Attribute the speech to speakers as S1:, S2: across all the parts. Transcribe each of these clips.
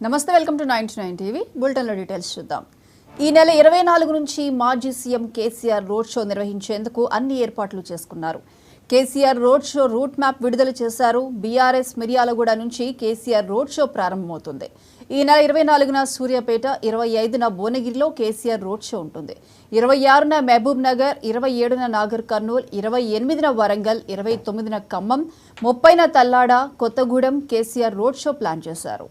S1: నమస్తే, welcome to 99 TV. బులెటిన్లో details చూద్దాం. ఈ నెల 24 నుంచి మాజీ సీఎం కేసీఆర్ రోడ్ షో నిర్వహించేందుకు అన్ని ఏర్పాట్లు చేసుకున్నారు. KCR road show route map విడుదల చేశారు. బీఆర్ఎస్ మిర్యాలగూడ నుంచి కేసీఆర్ రోడ్ షో ప్రారంభమవుతుంది. ఈ నెల 24న సూర్యాపేట, 25న భువనగిరిలో కేసీఆర్ రోడ్ షో ఉంటుంది. 26న మహబూబ్ నగర్, 27న నాగర్ కర్నూల్, 28న వరంగల్, 29న ఖమ్మం, 30న Thallada, Kothagudem KCR road show plan చేశారు.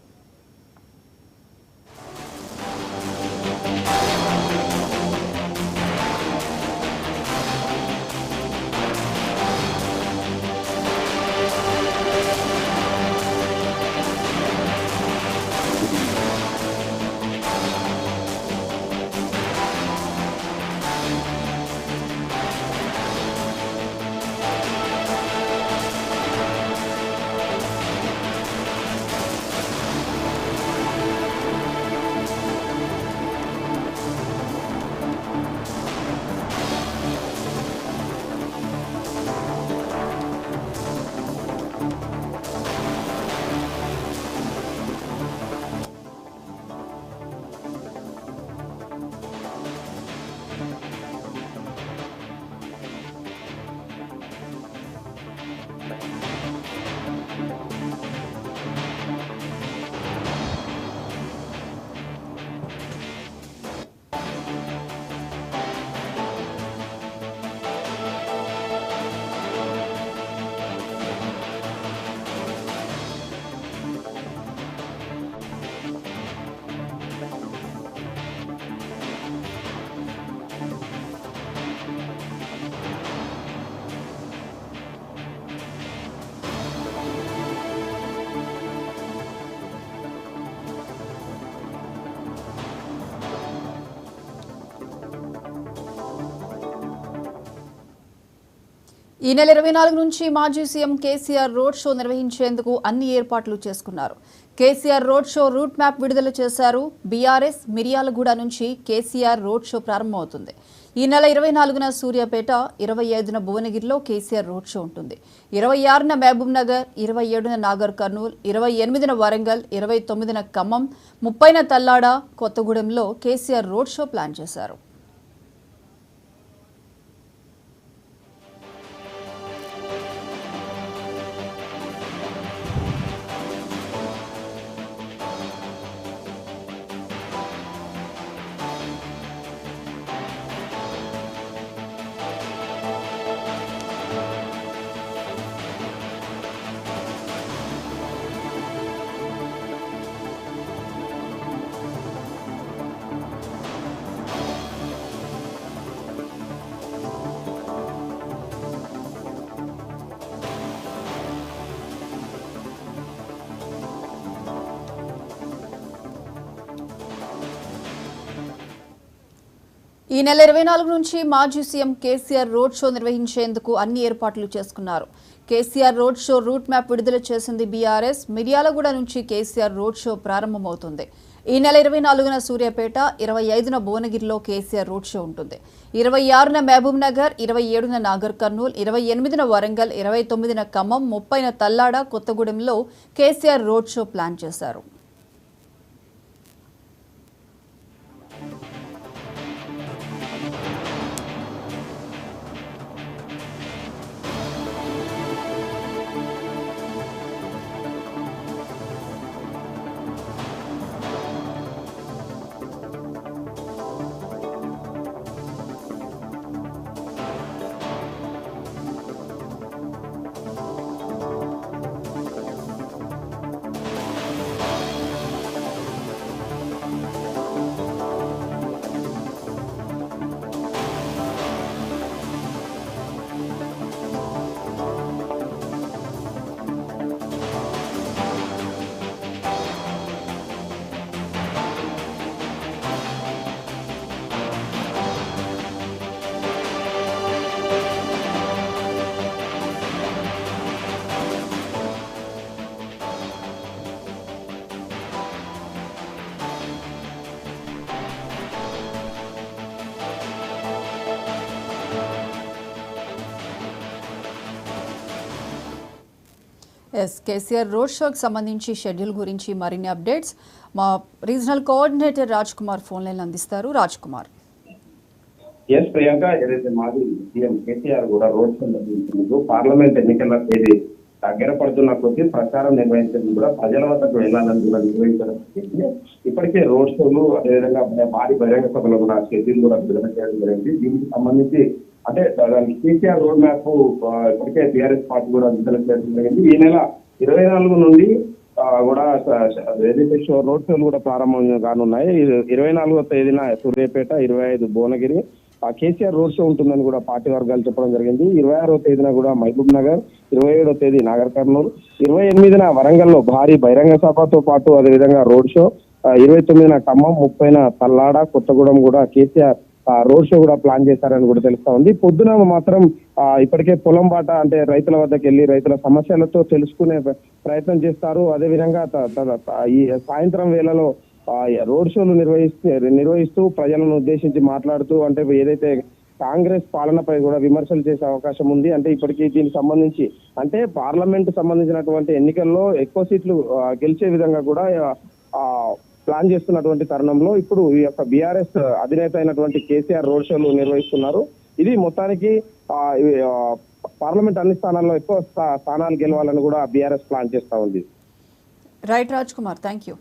S1: ఈ నెల 24 నుంచి మాజీ సీఎం కేసీఆర్ రోడ్ షో నిర్వహించేందుకు అన్ని ఏర్పాట్లు చేసుకున్నారు. KCR road show route map విడుదల చేశారు. బీఆర్ఎస్ మిర్యాలగూడ నుంచి కేసీఆర్ రోడ్ షో ప్రారంభమవుతుంది. ఈ నెల 24న సూర్యాపేట, 25న భువనగిరిలో కేసీఆర్ రోడ్ షో ఉంటుంది. 26న మహబూబ్ నగర్, 27న నాగర్ కర్నూల్, 28న వరంగల్, 29న ఖమ్మం, 30న తల్లాడ, కొత్తగూడెంలో కేసీఆర్ రోడ్ షో ప్లాన్ చేశారు. ఈ నెల 24 నుంచి మాజీ సీఎం కేసీఆర్ రోడ్ షో నిర్వహించేందుకు అన్ని ఏర్పాట్లు చేసుకున్నారు. KCR road show route map విడుదల చేసింది బీఆర్ఎస్. మిర్యాలగూడ నుంచి కేసీఆర్ రోడ్ షో ప్రారంభమవుతుంది. ఈ నెల 24న సూర్యాపేట, 25న భువనగిరిలో కేసీఆర్ రోడ్ షో ఉంటుంది. 26న మహబూబ్ నగర్, 27న నాగర్ కర్నూల్, 28న వరంగల్, 29న ఖమ్మం, 30న తల్లాడ, కొత్తగూడెంలో కేసీఆర్ రోడ్ షో ప్లాన్ చేశారు. ఎస్ కేసీఆర్ రోడ్ షోకి సంబంధించి షెడ్యూల్ గురించి మరిన్ని అప్డేట్స్ మా regional coordinator Raj Kumar phone line అందిస్తారు. రాజ్ కుమార్.
S2: ఎస్ ప్రియాంక, ఏదైతే మాజీ సీఎం కేసీఆర్ కూడా రోడ్ షో నిర్వహించేందుకు పార్లమెంట్ ఎన్నికల తేదీ దగ్గర పడుతున్న కొద్దీ ప్రచారం నిర్వహించేందుకు కూడా ప్రజల వద్దకు వెళ్లాలని కూడా నిర్వహించడం ఇప్పటికే రోడ్ షోలు అదేవిధంగా భారీ బహిరంగ సభలు కూడా షెడ్యూల్ కూడా విడుదల చేయడం జరిగింది. దీనికి సంబంధించి అంటే దానికి కేసీఆర్ రోడ్ మ్యాప్ ఇప్పటికే టీఆర్ఎస్ పార్టీ కూడా విడుదల చేయడం జరిగింది. ఈ నెల 24 నుండి కూడా ఏదైతే రోడ్ షోలు కూడా ప్రారంభం కానున్నాయి. 24వ తేదీన సూర్యాపేట, 25 భువనగిరి కేసీఆర్ రోడ్ షో ఉంటుందని కూడా పార్టీ వర్గాలు చెప్పడం జరిగింది. 26వ తేదీన కూడా మహబూబ్ నగర్, 27వ తేదీ నాగర్ కర్నూలు, 28న వరంగల్లో భారీ బహిరంగ సభతో పాటు అదేవిధంగా రోడ్ షో, 29న ఖమ్మం, 30న తల్లాడ, కొత్తగూడెం కూడా కేసీఆర్ రోడ్ షో కూడా ప్లాన్ చేశారని కూడా తెలుస్తా ఉంది. పొద్దున మాత్రం ఇప్పటికే పొలం బాట అంటే రైతుల వద్దకు వెళ్లి రైతుల సమస్యలతో తెలుసుకునే ప్రయత్నం చేస్తారు. అదేవిధంగా ఈ సాయంత్రం వేళలో రోడ్ షోలు నిర్వహిస్తూ ప్రజలను ఉద్దేశించి మాట్లాడుతూ అంటే ఏదైతే కాంగ్రెస్ పాలనపై కూడా విమర్శలు చేసే అవకాశం ఉంది. అంటే ఇప్పటికీ దీనికి సంబంధించి అంటే పార్లమెంట్ సంబంధించినటువంటి ఎన్నికల్లో ఎక్కువ సీట్లు గెలిచే విధంగా కూడా ప్లాన్ చేస్తున్నటువంటి తరుణంలో ఇప్పుడు ఈ యొక్క బీఆర్ఎస్ అధినేత అయినటువంటి కేసీఆర్ రోడ్ షోలు నిర్వహిస్తున్నారు. ఇది మొత్తానికి పార్లమెంట్ అన్ని స్థానాల్లో ఎక్కువ స్థానాలు గెలవాలని కూడా బీఆర్ఎస్ ప్లాన్ చేస్తా ఉంది.
S1: Right Raj Kumar, thank you.